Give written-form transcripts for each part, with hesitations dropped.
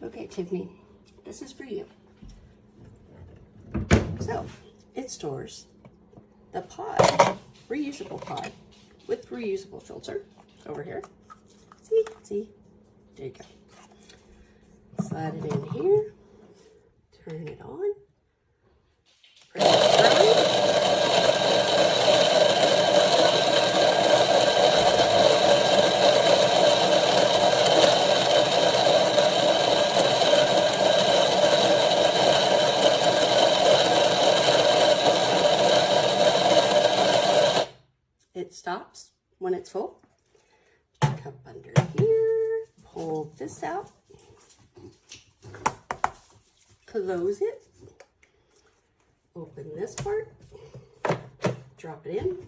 Okay, Tiffany, this is for you. So, it stores the pod, reusable pod, with reusable filter over here. See? There you go. Slide it in here, turn it on, press it stops when it's full. Cup under here, pull this out, close it, open this part, drop it in,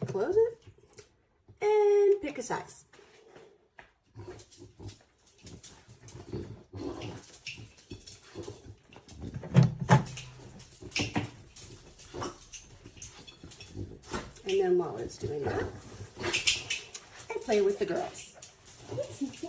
close it, and pick a size. And then while it's doing that, I play with the girls. Let's see.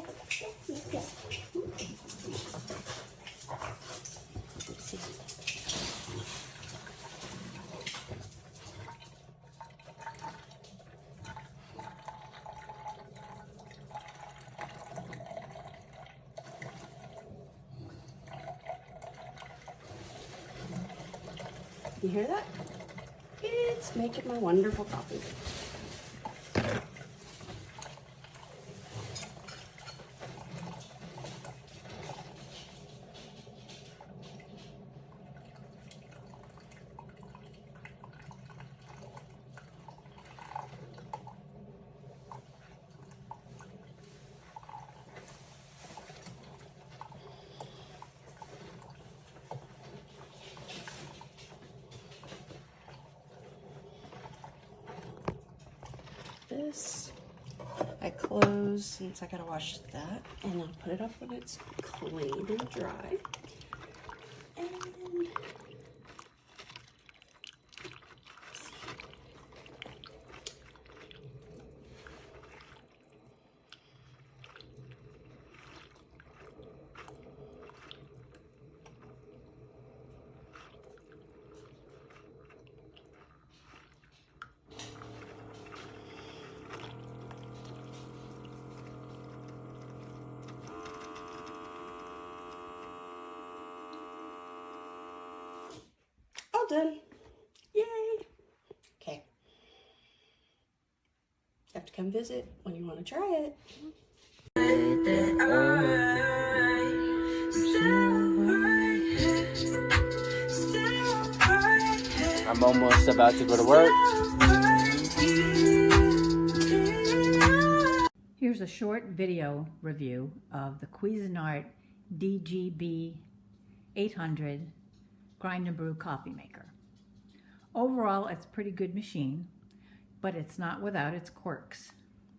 You hear that? It's making my wonderful coffee. This I close since I gotta wash that, and I'll put it up when it's clean and dry. And all done. Yay! Okay. Have to come visit when you want to try it. I'm almost about to go to work. Here's a short video review of the Cuisinart DGB 800 grind and brew coffee maker. Overall, it's a pretty good machine, but it's not without its quirks.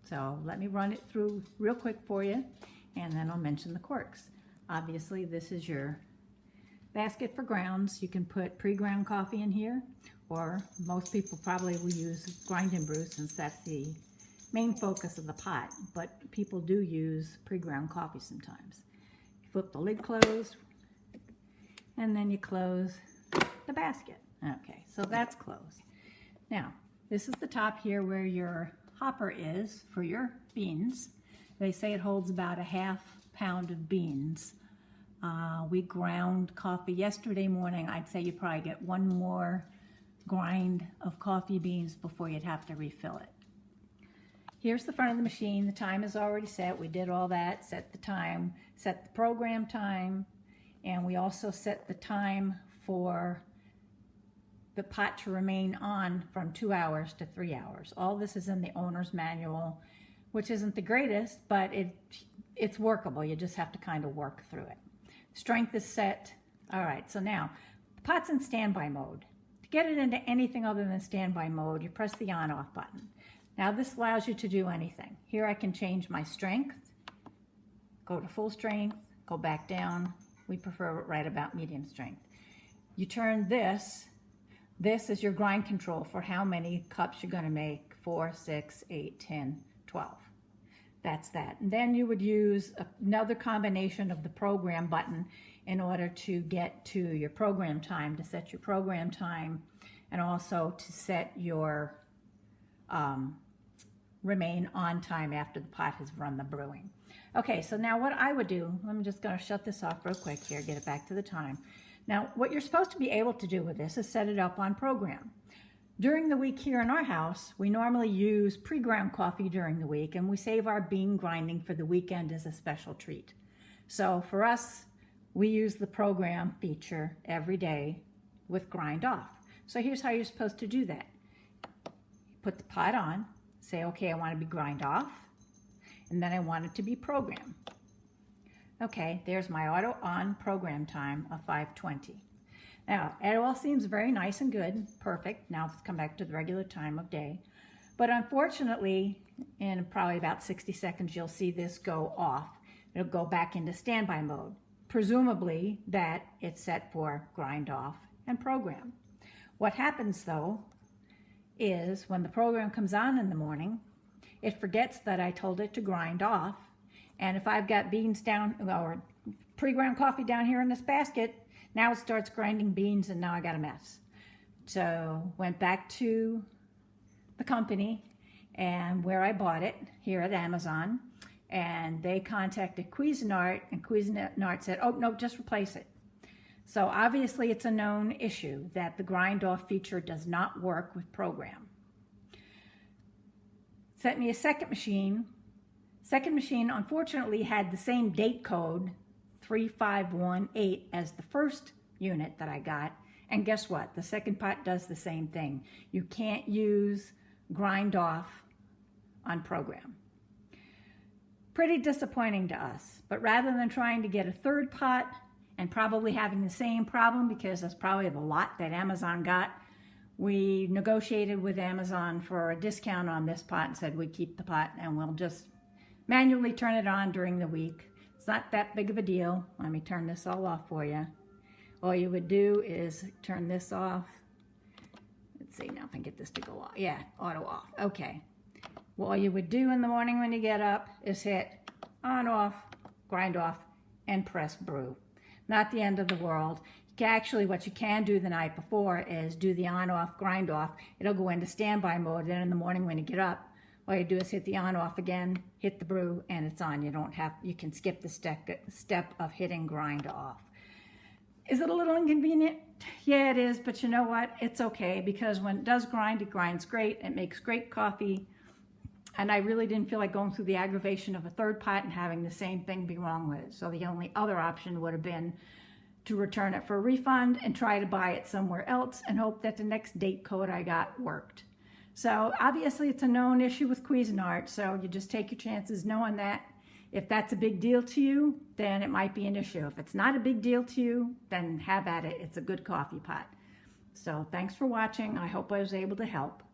So let me run it through real quick for you, and then I'll mention the quirks. Obviously, this is your basket for grounds. You can put pre-ground coffee in here, or most people probably will use grind and brew since that's the main focus of the pot, but people do use pre-ground coffee sometimes. You flip the lid closed, and then you close the basket. Okay, so that's closed. Now, this is the top here where your hopper is for your beans. They say it holds about a ½ pound of beans. We ground coffee yesterday morning. I'd say you probably get one more grind of coffee beans before you'd have to refill it. Here's the front of the machine. The time is already set. We did all that, set the time, set the program time, and we also set the time for the pot to remain on from 2 hours to 3 hours. All this is in the owner's manual, which isn't the greatest, but it's workable. You just have to kind of work through it. Strength is set. All right, so now the pot's in standby mode. To get it into anything other than standby mode, you press the on-off button. Now this allows you to do anything. Here I can change my strength, go to full strength, go back down. We prefer it right about medium strength. You turn this is your grind control for how many cups you're gonna make, 4, 6, 8, 10, 12. that's that. And then you would use another combination of the program button in order to get to your program time, to set your program time, and also to set your remain on time after the pot has run the brewing. Okay, so now what I would do, I'm just going to shut this off real quick here, get it back to the time. Now, what you're supposed to be able to do with this is set it up on program. During the week here in our house, we normally use pre-ground coffee during the week, and we save our bean grinding for the weekend as a special treat. So for us, we use the program feature every day with grind off. So here's how you're supposed to do that. Put the pot on, say, okay, I want to be grind off, and then I want it to be program. Okay, there's my auto on program time of 5:20. Now, it all seems very nice and good, perfect. Now let's come back to the regular time of day. But unfortunately, in probably about 60 seconds, you'll see this go off. It'll go back into standby mode. Presumably that it's set for grind off and program. What happens though is when the program comes on in the morning, it forgets that I told it to grind off. And if I've got beans down, or pre-ground coffee down here in this basket, now it starts grinding beans and now I got a mess. So went back to the company and where I bought it here at Amazon, and they contacted Cuisinart, and Cuisinart said, oh no, just replace it. So obviously it's a known issue that the grind off feature does not work with program. Sent me a second machine. Second machine unfortunately had the same date code 3518 as the first unit that I got, and guess what? The second pot does the same thing. You can't use grind off on program. Pretty disappointing to us, but rather than trying to get a third pot and probably having the same problem, because that's probably the lot that Amazon got, we negotiated with Amazon for a discount on this pot and said we'd keep the pot and we'll just manually turn it on during the week. It's not that big of a deal. Let me turn this all off for you. All you would do is turn this off. Let's see now if I can get this to go off. Yeah, auto off. Okay. Well, all you would do in the morning when you get up is hit on, off, grind off, and press brew. Not the end of the world. Actually, what you can do the night before is do the on, off, grind off. It'll go into standby mode. Then in the morning when you get up, all you do is hit the on, off again, hit the brew, and it's on. You can skip the step of hitting grind off. Is it a little inconvenient? Yeah, it is, but you know what? It's okay, because when it does grind, it grinds great. It makes great coffee. And I really didn't feel like going through the aggravation of a third pot and having the same thing be wrong with it. So the only other option would have been to return it for a refund and try to buy it somewhere else and hope that the next date code I got worked. So obviously it's a known issue with Cuisinart, so you just take your chances knowing that. If that's a big deal to you, then it might be an issue. If it's not a big deal to you, then have at it. It's a good coffee pot. So thanks for watching. I hope I was able to help.